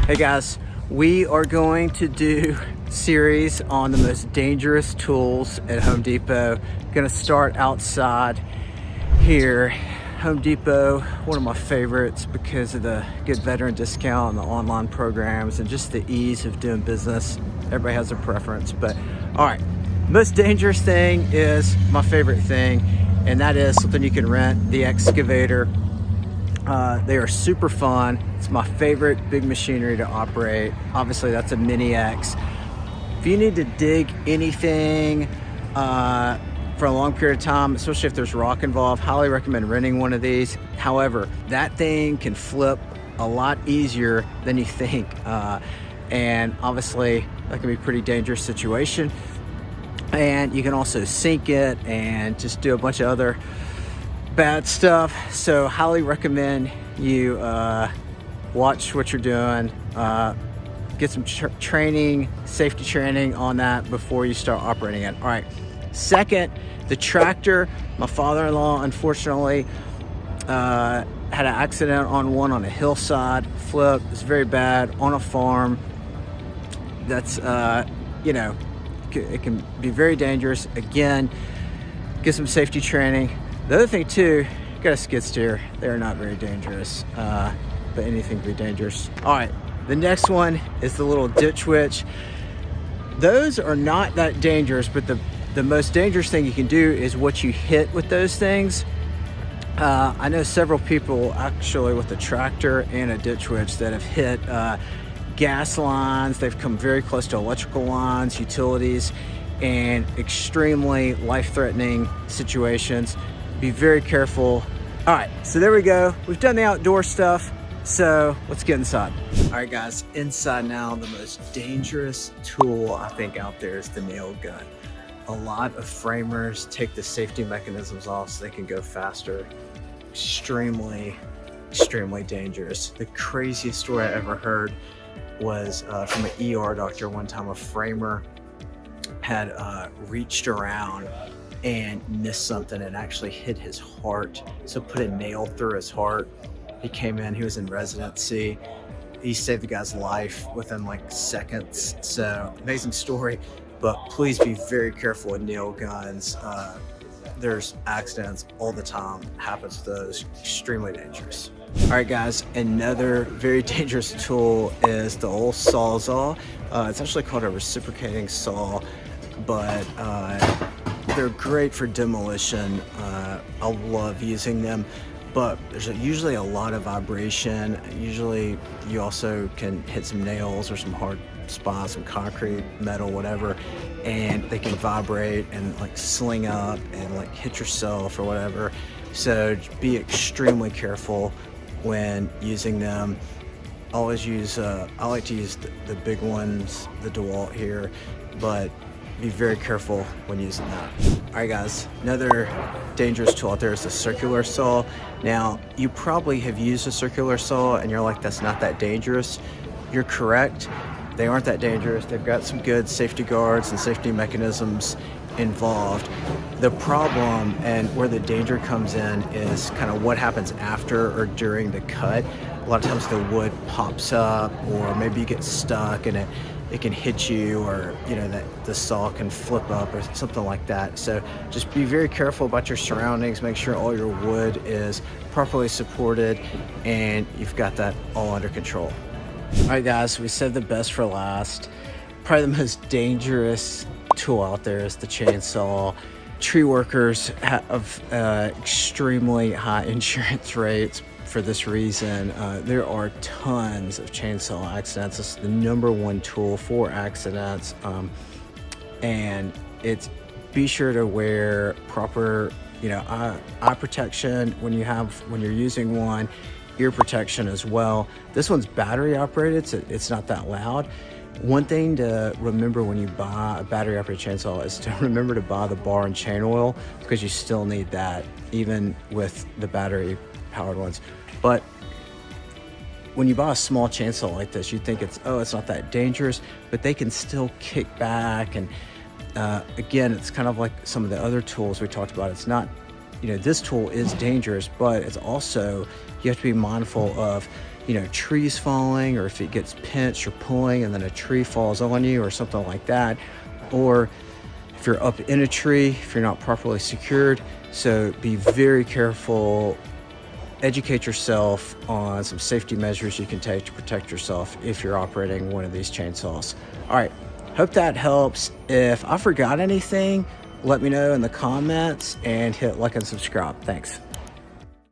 Hey guys, we are going to do a series on the most dangerous tools at Home Depot. Gonna start outside here. Home Depot, one of my favorites because of the good veteran discount and the online programs and just the ease of doing business. Everybody has a preference, but all right. Most dangerous thing is my favorite thing, and that is something you can rent, the excavator. They are super fun. It's my favorite big machinery to operate. Obviously, that's a Mini X. If you need to dig anything for a long period of time, especially if there's rock involved, highly recommend renting one of these. However, that thing can flip a lot easier than you think. And obviously, that can be a pretty dangerous situation. And you can also sink it and just do a bunch of other bad stuff. So highly recommend you watch what you're doing, get some training, safety training on that before you start operating it. All right, second, the tractor. My father-in-law unfortunately had an accident on one on a hillside, flip. It's very bad on a farm. That's it can be very dangerous. Again, get some safety training. The other thing too, you got a skid steer. They're not very dangerous, but anything can be dangerous. All right, the next one is the little ditch witch. Those are not that dangerous, but the most dangerous thing you can do is what you hit with those things. I know several people actually with a tractor and a ditch witch that have hit gas lines. They've come very close to electrical lines, utilities, and extremely life-threatening situations. Be very careful. All right, so there we go. We've done the outdoor stuff, so let's get inside. All right, guys, inside now. The most dangerous tool I think out there is the nail gun. A lot of framers take the safety mechanisms off so they can go faster. Extremely dangerous. The craziest story I ever heard was from an ER doctor. One time a framer had reached around and missed something and actually hit his heart. So put a nail through his heart. He came in, he was in residency. He saved the guy's life within like seconds. So amazing story, but please be very careful with nail guns. There's accidents all the time, happens to those, extremely dangerous. All right guys, another very dangerous tool is the old Sawzall. It's actually called a reciprocating saw, but they're great for demolition. I love using them, but there's usually a lot of vibration. Usually you also can hit some nails or some hard spots, some concrete, metal, whatever, and they can vibrate and like sling up and like hit yourself or whatever. So be extremely careful when using them. Always use, I like to use the big ones, the DeWalt here, but be very careful when using that. All right guys, another dangerous tool out there is the circular saw. Now, you probably have used a circular saw and you're like, that's not that dangerous. You're correct. They aren't that dangerous. They've got some good safety guards and safety mechanisms involved. The problem and where the danger comes in is kind of what happens after or during the cut. A lot of times the wood pops up, or maybe you get stuck and it can hit you, or that the saw can flip up or something like that. So just be very careful about your surroundings. Make sure all your wood is properly supported and you've got that all under control. All right guys, we said the best for last. Probably the most dangerous tool out there is the chainsaw. Tree workers have extremely high insurance rates for this reason. There are tons of chainsaw accidents. It's the number one tool for accidents, and it's be sure to wear proper eye protection when you're using one, ear protection as well. This one's battery operated, so it's not that loud. One thing to remember when you buy a battery operated chainsaw is to remember to buy the bar and chain oil, because you still need that even with the battery powered ones. But when you buy a small chainsaw like this, you think it's not that dangerous, but they can still kick back. And again, it's kind of like some of the other tools we talked about. It's not this tool is dangerous, but it's also, you have to be mindful of, trees falling, or if it gets pinched or pulling and then a tree falls on you or something like that, or if you're up in a tree, if you're not properly secured. So be very careful. Educate yourself on some safety measures you can take to protect yourself if you're operating one of these chainsaws. All right, hope that helps. If I forgot anything, let me know in the comments and hit like and subscribe. Thanks.